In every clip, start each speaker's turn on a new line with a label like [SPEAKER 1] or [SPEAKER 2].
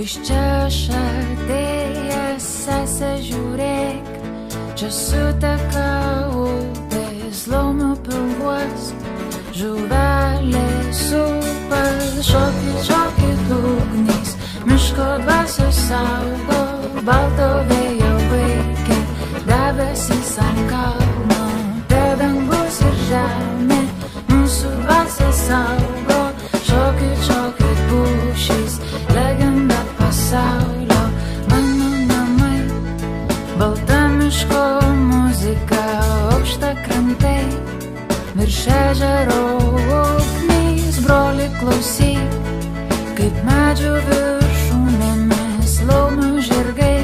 [SPEAKER 1] Iš čia aš atėjęs, sesė žiūrėk, čia suteka upės laumių pilvuos, žuvelės upas, šokit ugniais, miško dvasios saugo, balto vėjo veikia, debesys ant kalno, te dangus ir žemė, mūsų dvasios saugo, šokit pušys, legenda pasaulio, mano namai, balta miško muzika, aukšta krantai, virš ežero ugnis, broli klausyk, kaip medžių viršūnėmis laumių žirgai,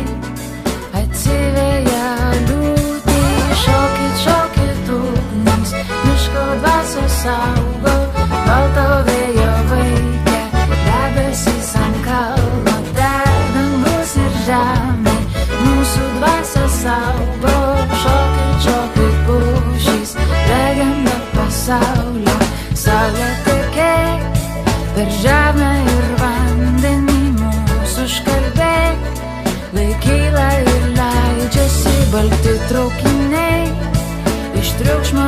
[SPEAKER 1] atsiveja liūtį, šokit ugnis, miško dvasios saugo, balto vėjo veikia, debesys ant kalno, dangus ir žemė, mūsų dvasios saugo, šokit pušys, legenda pasaulio, saulė tekėk, per žemę ir vandenį mūsų užkalbėk, laikyla ir leidžiasi balti traukiniai, iš triukšmo